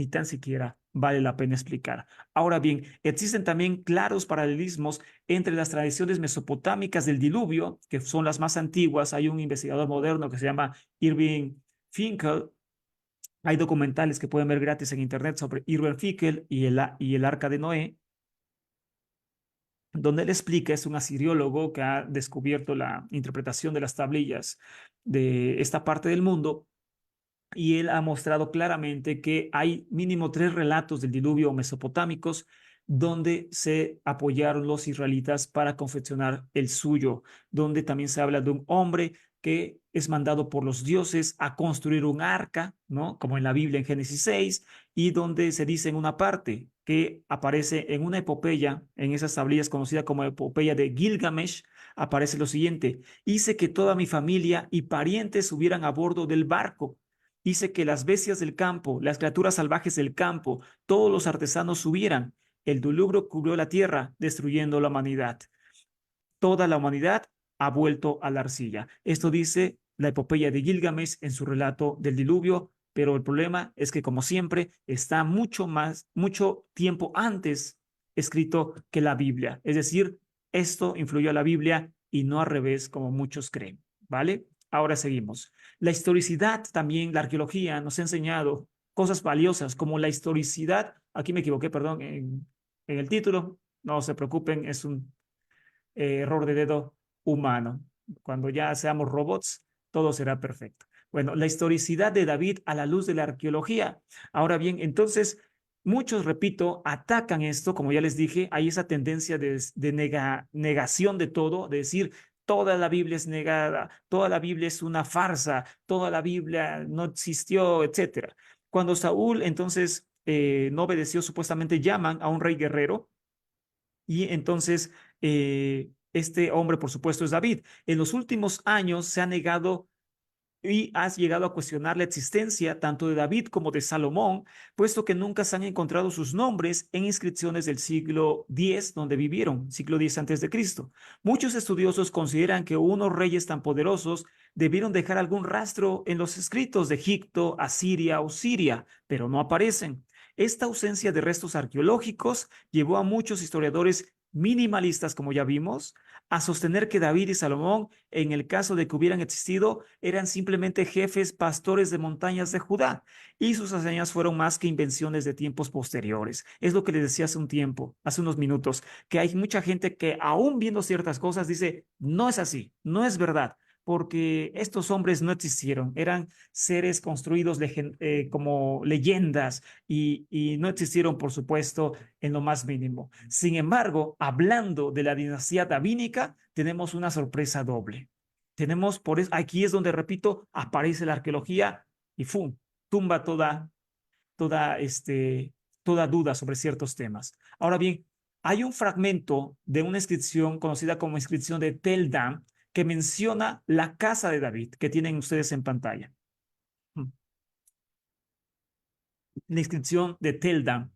vale la pena explicar. Ahora bien, existen también claros paralelismos entre las tradiciones mesopotámicas del diluvio, que son las más antiguas. Hay un investigador moderno que se llama Irving Finkel. Hay documentales que pueden ver gratis en internet sobre Irving Finkel y el Arca de Noé, donde él explica, es un asiriólogo que ha descubierto la interpretación de las tablillas de esta parte del mundo, y él ha mostrado claramente que hay mínimo 3 relatos del diluvio mesopotámicos donde se apoyaron los israelitas para confeccionar el suyo, donde también se habla de un hombre que es mandado por los dioses a construir un arca, ¿no? Como en la Biblia en Génesis 6, y donde se dice en una parte que aparece en una epopeya, en esas tablillas conocida como epopeya de Gilgamesh, aparece lo siguiente: hice que toda mi familia y parientes subieran a bordo del barco. Hice que las bestias del campo, las criaturas salvajes del campo, todos los artesanos subieran. El diluvio cubrió la tierra, destruyendo la humanidad. Toda la humanidad ha vuelto a la arcilla. Esto dice la epopeya de Gilgamesh en su relato del diluvio, pero el problema es que, como siempre, está mucho tiempo antes escrito que la Biblia. Es decir, esto influyó a la Biblia y no al revés, como muchos creen. ¿Vale? Ahora seguimos. La historicidad también, la arqueología nos ha enseñado cosas valiosas como la historicidad. Aquí me equivoqué, perdón, en el título. No se preocupen, es un error de dedo humano. Cuando ya seamos robots, todo será perfecto. Bueno, la historicidad de David a la luz de la arqueología. Ahora bien, entonces, muchos, repito, atacan esto, como ya les dije, hay esa tendencia de negación de todo, de decir, toda la Biblia es negada, toda la Biblia es una farsa, toda la Biblia no existió, etcétera. Cuando Saúl entonces no obedeció, supuestamente llaman a un rey guerrero Y entonces, este hombre, por supuesto, es David. En los últimos años se ha negado y has llegado a cuestionar la existencia tanto de David como de Salomón, puesto que nunca se han encontrado sus nombres en inscripciones del siglo X, donde vivieron, siglo X antes de Cristo. Muchos estudiosos consideran que unos reyes tan poderosos debieron dejar algún rastro en los escritos de Egipto, Asiria o Siria, pero no aparecen. Esta ausencia de restos arqueológicos llevó a muchos historiadores minimalistas, como ya vimos, a sostener que David y Salomón, en el caso de que hubieran existido, eran simplemente jefes pastores de montañas de Judá, y sus hazañas fueron más que invenciones de tiempos posteriores. Es lo que les decía hace un tiempo, hace unos minutos, que hay mucha gente que aún viendo ciertas cosas dice, no es así, no es verdad, porque estos hombres no existieron, eran seres construidos como leyendas y no existieron, por supuesto, en lo más mínimo. Sin embargo, hablando de la dinastía davínica, tenemos una sorpresa doble. Tenemos, por eso, aquí es donde, repito, aparece la arqueología y ¡fum! Tumba toda, toda duda sobre ciertos temas. Ahora bien, hay un fragmento de una inscripción conocida como inscripción de Tel Dan que menciona la casa de David, que tienen ustedes en pantalla. La inscripción de Tel Dan.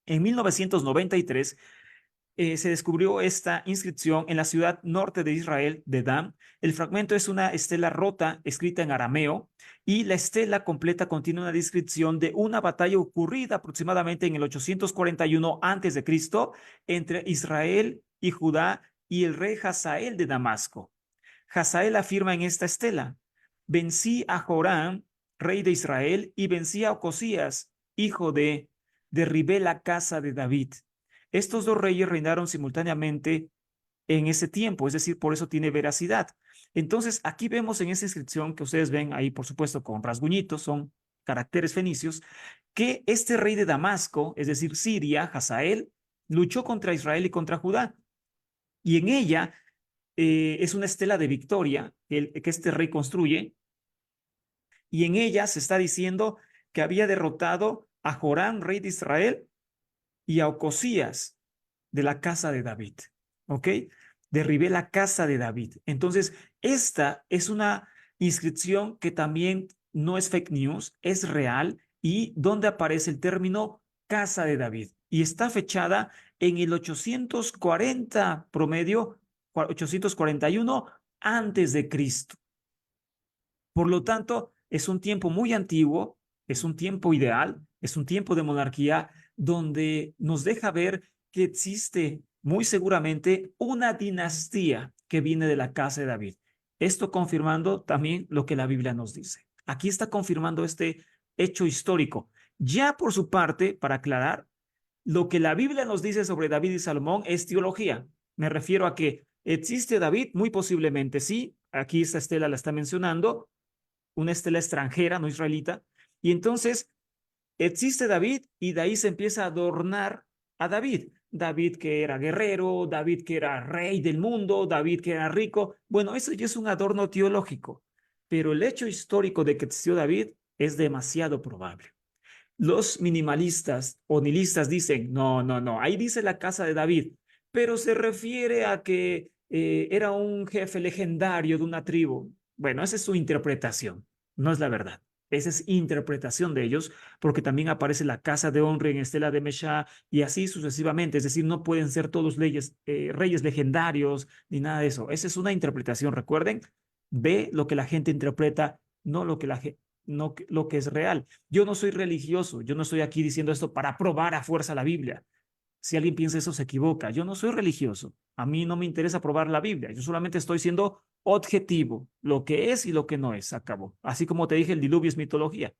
En 1993 se descubrió esta inscripción en la ciudad norte de Israel, de Dan. El fragmento es una estela rota escrita en arameo y la estela completa contiene una descripción de una batalla ocurrida aproximadamente en el 841 a.C. entre Israel y Judá y el rey Hazael de Damasco. Hazael afirma en esta estela, vencí a Joram, rey de Israel, y vencí a Ocosías, hijo de, derribé la casa de David. Estos dos reyes reinaron simultáneamente en ese tiempo, es decir, por eso tiene veracidad. Entonces, aquí vemos en esa inscripción que ustedes ven ahí, por supuesto, con rasguñitos, son caracteres fenicios, que este rey de Damasco, es decir, Siria, Hazael, luchó contra Israel y contra Judá. Y en ella es una estela de victoria que este rey construye, y en ella se está diciendo que había derrotado a Joram, rey de Israel, y a Ocosías de la casa de David. ¿Ok? Derribé la casa de David. Entonces, esta es una inscripción que también no es fake news, es real y donde aparece el término casa de David. Y está fechada en el 840 promedio, 841 antes de Cristo. Por lo tanto, es un tiempo muy antiguo, es un tiempo ideal, es un tiempo de monarquía donde nos deja ver que existe muy seguramente una dinastía que viene de la casa de David. Esto confirmando también lo que la Biblia nos dice. Aquí está confirmando este hecho histórico. Ya por su parte, para aclarar, lo que la Biblia nos dice sobre David y Salomón es teología. Me refiero a que existe David, muy posiblemente sí. Aquí esta Estela la está mencionando, una estela extranjera, no israelita, y entonces existe David y de ahí se empieza a adornar a David. David que era guerrero, David que era rey del mundo, David que era rico. Bueno, eso ya es un adorno teológico, pero el hecho histórico de que existió David es demasiado probable. Los minimalistas o nihilistas dicen, no, no, no, ahí dice la casa de David, pero se refiere a que era un jefe legendario de una tribu. Bueno, esa es su interpretación, no es la verdad. Esa es interpretación de ellos, porque también aparece la casa de Onre en Estela de Meshá y así sucesivamente. Es decir, no pueden ser todos reyes legendarios ni nada de eso. Esa es una interpretación, recuerden. Ve lo que la gente interpreta, no lo que no lo que es real. Yo no soy religioso, yo no estoy aquí diciendo esto para probar a fuerza la Biblia. Si alguien piensa eso, se equivoca. Yo no soy religioso. A mí no me interesa probar la Biblia. Yo solamente estoy siendo objetivo, lo que es y lo que no es, acabó. Así como te dije, el diluvio es mitología.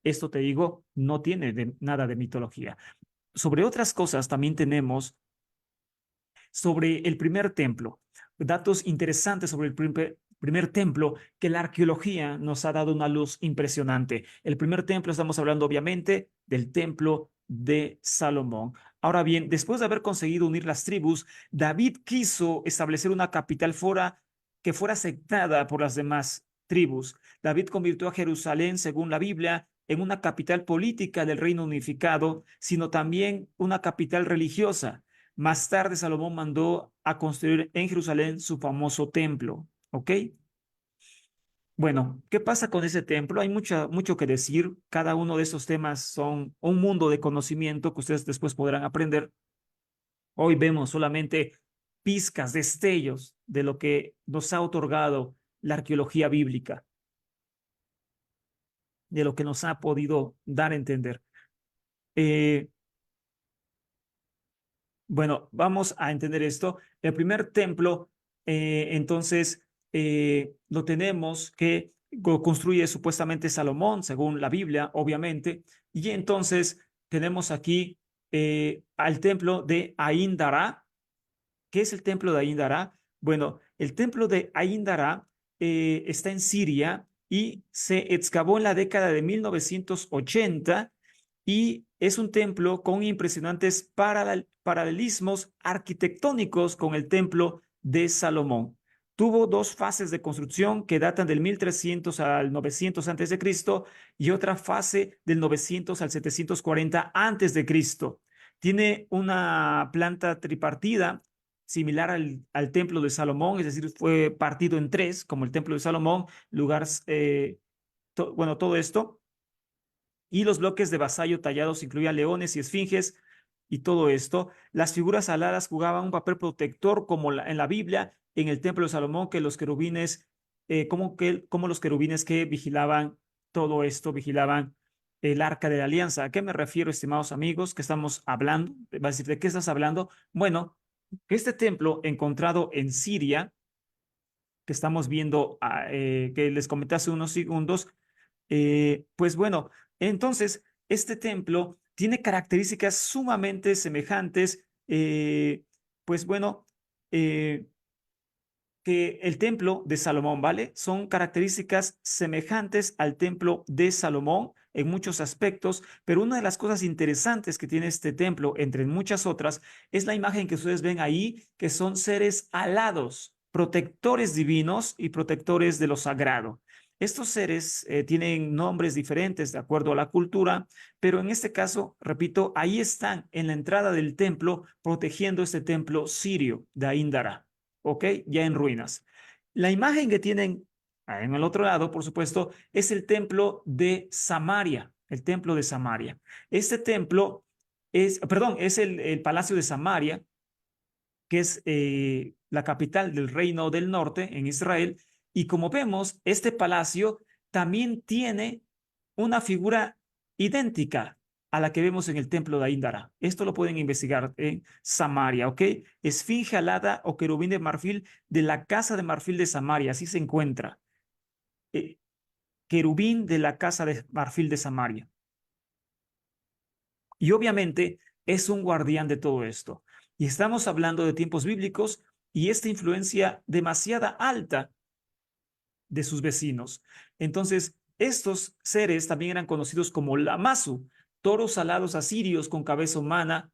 Esto te digo, no tiene nada de mitología. Sobre otras cosas también tenemos sobre el primer templo, datos interesantes sobre el primer templo que la arqueología nos ha dado una luz impresionante. El primer templo, estamos hablando obviamente del templo de Salomón. Ahora bien, después de haber conseguido unir las tribus, David quiso establecer una capital que fuera aceptada por las demás tribus. David convirtió a Jerusalén, según la Biblia, en una capital política del reino unificado, sino también una capital religiosa. Más tarde, Salomón mandó a construir en Jerusalén su famoso templo. ¿Ok? Bueno, ¿qué pasa con ese templo? Hay mucho que decir. Cada uno de esos temas son un mundo de conocimiento que ustedes después podrán aprender. Hoy vemos solamente pizcas, destellos de lo que nos ha otorgado la arqueología bíblica, de lo que nos ha podido dar a entender. Eh, bueno, vamos a entender esto. El primer templo, entonces, lo tenemos que construye supuestamente Salomón, según la Biblia, obviamente. Y entonces tenemos aquí al templo de Ain Dara. ¿Qué es el templo de Ain Dara? Bueno, el templo de Ain Dara está en Siria y se excavó en la década de 1980 y es un templo con impresionantes paralelismos arquitectónicos con el templo de Salomón. Tuvo dos fases de construcción que datan del 1300 al 900 antes de Cristo y otra fase del 900 al 740 antes de Cristo. Tiene una planta tripartida similar al templo de Salomón, es decir, fue partido en tres, como el templo de Salomón, lugar, bueno, todo esto y los bloques de vasallo tallados incluían leones y esfinges y todo esto. Las figuras aladas jugaban un papel protector como en la Biblia, en el templo de Salomón, que los querubines, como los querubines que vigilaban todo esto, vigilaban el arca de la alianza. ¿A qué me refiero, estimados amigos? ¿Qué estamos hablando? Va a decir, ¿de qué estás hablando? Bueno, que este templo encontrado en Siria, que estamos viendo, que les comenté hace unos segundos, pues bueno, entonces este templo tiene características sumamente semejantes, pues bueno, eh, que el templo de Salomón, ¿vale? Son características semejantes al templo de Salomón en muchos aspectos, pero una de las cosas interesantes que tiene este templo, entre muchas otras, es la imagen que ustedes ven ahí, que son seres alados, protectores divinos y protectores de lo sagrado. Estos seres tienen nombres diferentes de acuerdo a la cultura, pero en este caso, repito, ahí están en la entrada del templo protegiendo este templo sirio de Aíndara. ¿Ok? Ya en ruinas. La imagen que tienen en el otro lado, por supuesto, es el templo de Samaria, el templo de Samaria. Este templo es, perdón, es el palacio de Samaria, que es la capital del reino del norte en Israel. Y como vemos, este palacio también tiene una figura idéntica a la que vemos en el templo de Aíndara. Esto lo pueden investigar en Samaria, ¿ok? Esfinge alada o querubín de marfil de la casa de marfil de Samaria, así se encuentra. Eh, Querubín de la casa de marfil de Samaria. Y obviamente es un guardián de todo esto. Y estamos hablando de tiempos bíblicos y esta influencia demasiada alta de sus vecinos. Entonces, estos seres también eran conocidos como Lamazu, toros alados asirios con cabeza humana,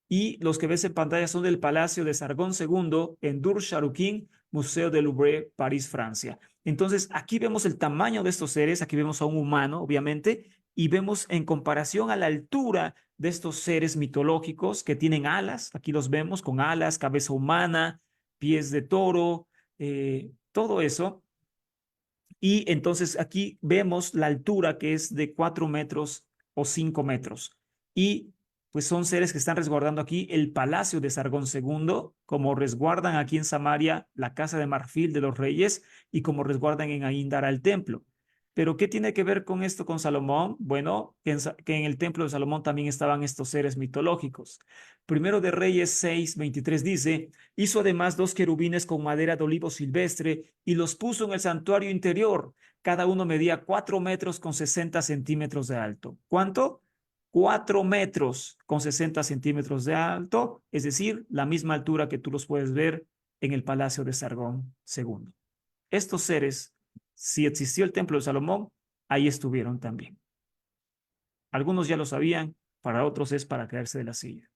y los que ves en pantalla son del Palacio de Sargón II en Dur-Sharukin, Museo del Louvre, París, Francia. Entonces, aquí vemos el tamaño de estos seres, aquí vemos a un humano, obviamente, y vemos en comparación a la altura de estos seres mitológicos que tienen alas, aquí los vemos con alas, cabeza humana, pies de toro, todo eso. Y entonces aquí vemos la altura que es de 4 metros o 5 metros. Y pues son seres que están resguardando aquí el palacio de Sargón II, como resguardan aquí en Samaria la casa de marfil de los reyes y como resguardan en Aíndara el templo. Pero ¿qué tiene que ver con esto con Salomón? Bueno, que en el templo de Salomón también estaban estos seres mitológicos. Primero de Reyes 6:23 dice, hizo además dos querubines con madera de olivo silvestre y los puso en el santuario interior. Cada uno medía 4 metros con 60 centímetros de alto. ¿Cuánto? 4 metros con 60 centímetros de alto, es decir, la misma altura que tú los puedes ver en el Palacio de Sargón II. Estos seres, si existió el Templo de Salomón, ahí estuvieron también. Algunos ya lo sabían, para otros es para caerse de la silla.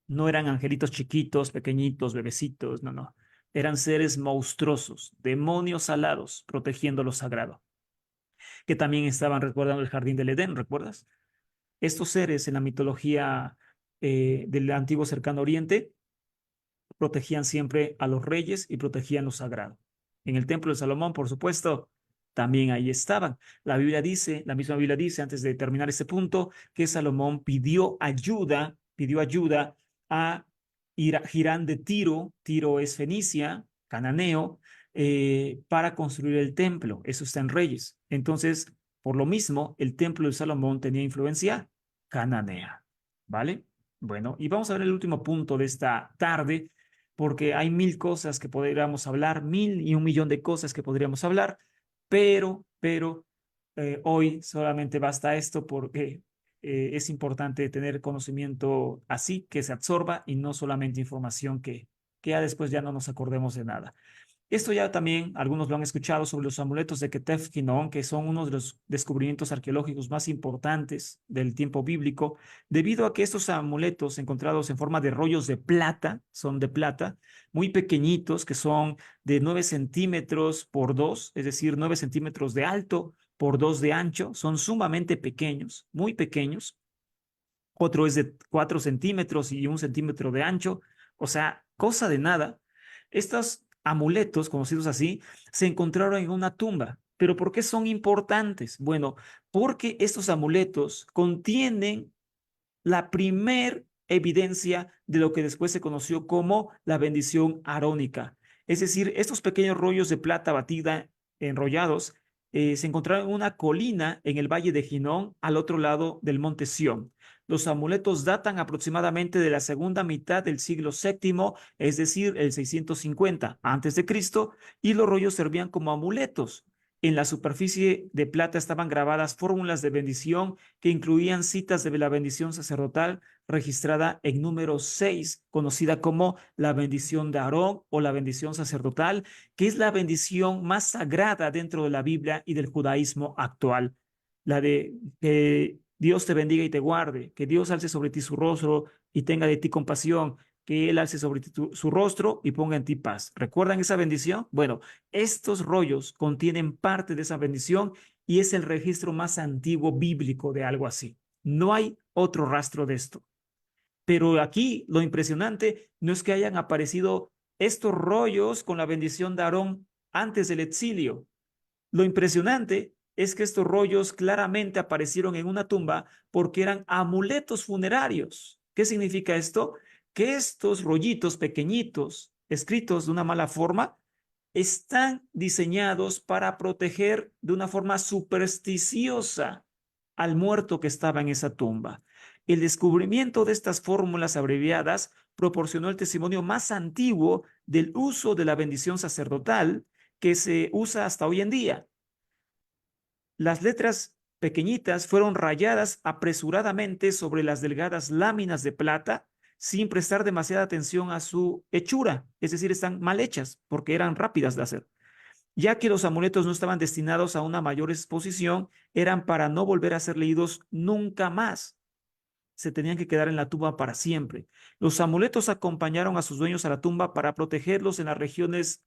No eran angelitos chiquitos, pequeñitos, bebecitos, no, no. Eran seres monstruosos, demonios alados, protegiendo lo sagrado, que también estaban resguardando el jardín del Edén, ¿recuerdas? Estos seres en la mitología del antiguo cercano oriente, protegían siempre a los reyes y protegían lo sagrado. En el templo de Salomón, por supuesto, también ahí estaban. La Biblia dice, la misma Biblia dice, antes de terminar este punto, que Salomón pidió ayuda a Hirán de Tiro. Tiro es Fenicia, cananeo, para construir el templo. Eso está en Reyes. Entonces, por lo mismo, el templo de Salomón tenía influencia cananea. ¿Vale? Bueno, y vamos a ver el último punto de esta tarde, porque hay mil cosas que podríamos hablar, mil y un millón de cosas que podríamos hablar, pero hoy solamente basta esto porque es importante tener conocimiento así, que se absorba y no solamente información que ya después ya no nos acordemos de nada. Esto ya también algunos lo han escuchado sobre los amuletos de Ketef Kinoón, que son uno de los descubrimientos arqueológicos más importantes del tiempo bíblico, debido a que estos amuletos encontrados en forma de rollos de plata, son de plata, muy pequeñitos, que son de 9 centímetros por 2, es decir, 9 centímetros de alto por 2 de ancho, son sumamente pequeños, muy pequeños. Otro es de 4 centímetros y 1 centímetro de ancho, o sea, cosa de nada. Estos amuletos, conocidos así, se encontraron en una tumba. ¿Pero por qué son importantes? Bueno, porque estos amuletos contienen la primer evidencia de lo que después se conoció como la bendición arónica. Es decir, estos pequeños rollos de plata batida enrollados se encontraron en una colina en el valle de Ginón, al otro lado del monte Sión. Los amuletos datan aproximadamente de la segunda mitad del siglo séptimo, es decir, el 650 antes de Cristo, y los rollos servían como amuletos. En la superficie de plata estaban grabadas fórmulas de bendición que incluían citas de la bendición sacerdotal registrada en número 6, conocida como la bendición de Aarón o la bendición sacerdotal, que es la bendición más sagrada dentro de la Biblia y del judaísmo actual. La de que Dios te bendiga y te guarde, que Dios alce sobre ti su rostro y tenga de ti compasión, que Él alce sobre ti su rostro y ponga en ti paz. ¿Recuerdan esa bendición? Bueno, estos rollos contienen parte de esa bendición y es el registro más antiguo bíblico de algo así. No hay otro rastro de esto. Pero aquí lo impresionante no es que hayan aparecido estos rollos con la bendición de Aarón antes del exilio. Lo impresionante es que estos rollos claramente aparecieron en una tumba porque eran amuletos funerarios. ¿Qué significa esto? Que estos rollitos pequeñitos, escritos de una mala forma, están diseñados para proteger de una forma supersticiosa al muerto que estaba en esa tumba. El descubrimiento de estas fórmulas abreviadas proporcionó el testimonio más antiguo del uso de la bendición sacerdotal que se usa hasta hoy en día. Las letras pequeñitas fueron rayadas apresuradamente sobre las delgadas láminas de plata sin prestar demasiada atención a su hechura, es decir, están mal hechas porque eran rápidas de hacer. Ya que los amuletos no estaban destinados a una mayor exposición, eran para no volver a ser leídos nunca más. Se tenían que quedar en la tumba para siempre. Los amuletos acompañaron a sus dueños a la tumba para protegerlos en las regiones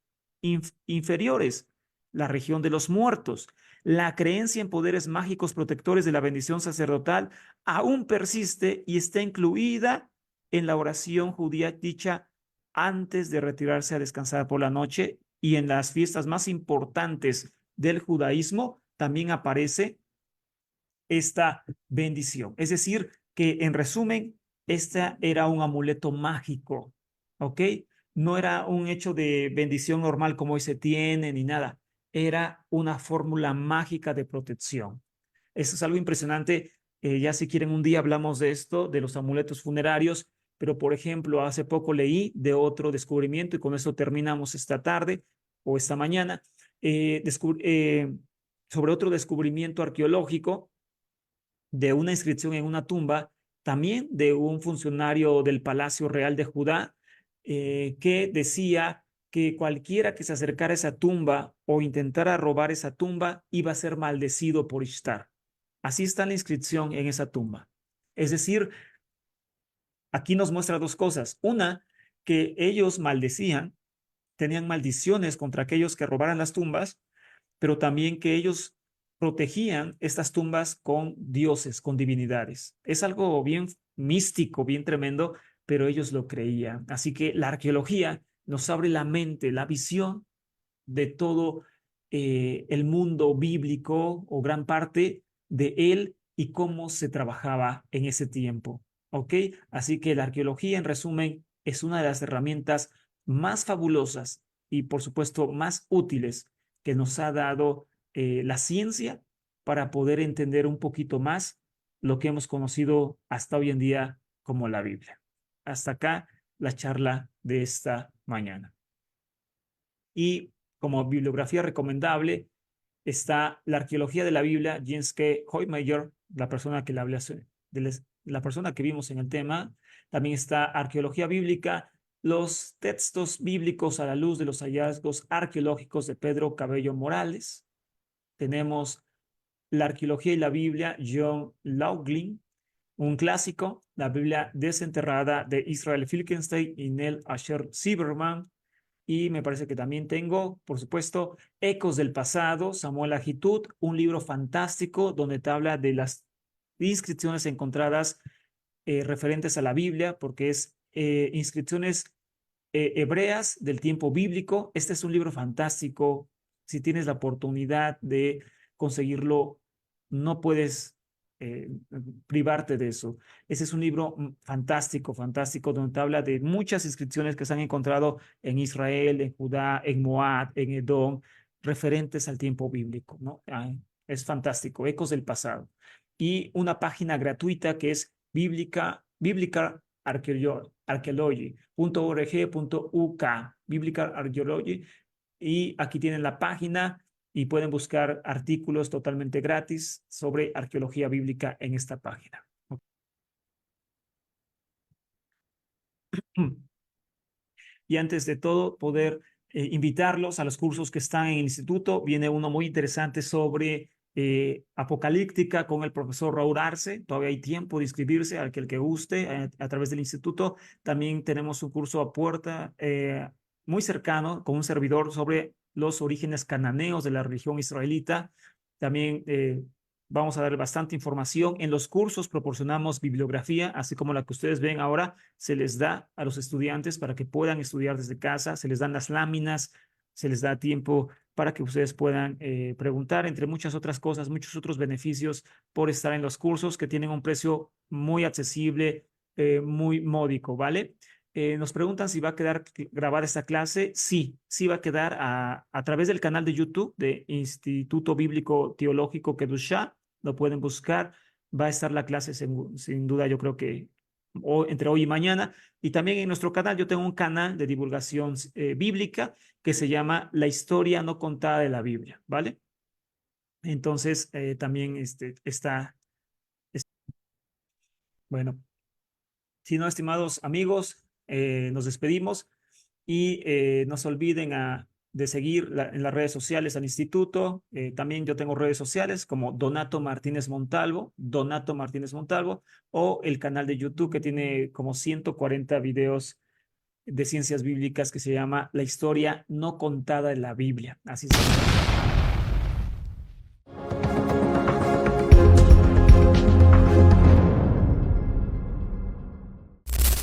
inferiores, la región de los muertos. La creencia en poderes mágicos protectores de la bendición sacerdotal aún persiste y está incluida en la oración judía dicha antes de retirarse a descansar por la noche, y en las fiestas más importantes del judaísmo también aparece esta bendición. Es decir, que en resumen, esta era un amuleto mágico, ¿ok? No era un hecho de bendición normal como hoy se tiene ni nada. Era una fórmula mágica de protección. Eso es algo impresionante. Ya si quieren un día hablamos de esto, de los amuletos funerarios, pero por ejemplo, hace poco leí de otro descubrimiento y con eso terminamos esta tarde o esta mañana, sobre otro descubrimiento arqueológico de una inscripción en una tumba, también de un funcionario del Palacio Real de Judá, que decía que cualquiera que se acercara a esa tumba o intentara robar esa tumba iba a ser maldecido por Ishtar. Así está la inscripción en esa tumba. Es decir, aquí nos muestra dos cosas. Una, que ellos maldecían, tenían maldiciones contra aquellos que robaran las tumbas, pero también que ellos protegían estas tumbas con dioses, con divinidades. Es algo bien místico, bien tremendo, pero ellos lo creían. Así que la arqueología nos abre la mente, la visión de todo el mundo bíblico o gran parte de él y cómo se trabajaba en ese tiempo. ¿Ok? Así que la arqueología, en resumen, es una de las herramientas más fabulosas y, por supuesto, más útiles que nos ha dado la ciencia para poder entender un poquito más lo que hemos conocido hasta hoy en día como la Biblia. Hasta acá la charla de esta mañana. Y como bibliografía recomendable está La arqueología de la Biblia, James K. Hoymeyer, la persona que le habla, la persona que vimos en el tema. También está Arqueología Bíblica, los textos bíblicos a la luz de los hallazgos arqueológicos de Pedro Cabello Morales. Tenemos La arqueología y la Biblia, John Laughlin, un clásico, la Biblia desenterrada de Israel Finkelstein y Neil Asher Silverman. Y me parece que también tengo, por supuesto, Ecos del Pasado, Samuel Agitud, un libro fantástico donde te habla de las inscripciones encontradas referentes a la Biblia, porque es inscripciones hebreas del tiempo bíblico. Este es un libro fantástico. Si tienes la oportunidad de conseguirlo, no puedes privarte de eso. Ese es un libro fantástico, fantástico, donde te habla de muchas inscripciones que se han encontrado en Israel, en Judá, en Moab, en Edom, referentes al tiempo bíblico, ¿no? Es fantástico, Ecos del Pasado. Y una página gratuita que es Biblical Archaeology.org.uk, Biblical Archaeology, y aquí tienen la página y pueden buscar artículos totalmente gratis sobre arqueología bíblica en esta página. Y antes de todo, poder invitarlos a los cursos que están en el instituto. Viene uno muy interesante sobre apocalíptica con el profesor Raúl Arce. Todavía hay tiempo de inscribirse al que el que guste a través del instituto. También tenemos un curso a puerta muy cercano con un servidor sobre los orígenes cananeos de la religión israelita. También vamos a dar bastante información. En los cursos proporcionamos bibliografía, así como la que ustedes ven ahora, se les da a los estudiantes para que puedan estudiar desde casa, se les dan las láminas, se les da tiempo para que ustedes puedan preguntar, entre muchas otras cosas, muchos otros beneficios por estar en los cursos que tienen un precio muy accesible, muy módico, ¿vale? Nos preguntan si va a quedar grabada esta clase. Sí, sí va a quedar a través del canal de YouTube de Instituto Bíblico Teológico Kedushá. Lo pueden buscar. Va a estar la clase sin duda, yo creo que entre hoy y mañana. Y también en nuestro canal, yo tengo un canal de divulgación bíblica que se llama La historia no contada de la Biblia, ¿vale? Entonces, también bueno, si no, estimados amigos, nos despedimos y no se olviden de seguir en las redes sociales al instituto. También yo tengo redes sociales como Donato Martínez Montalvo, o el canal de YouTube que tiene como 140 videos de ciencias bíblicas que se llama La historia no contada de la Biblia. Así se llama.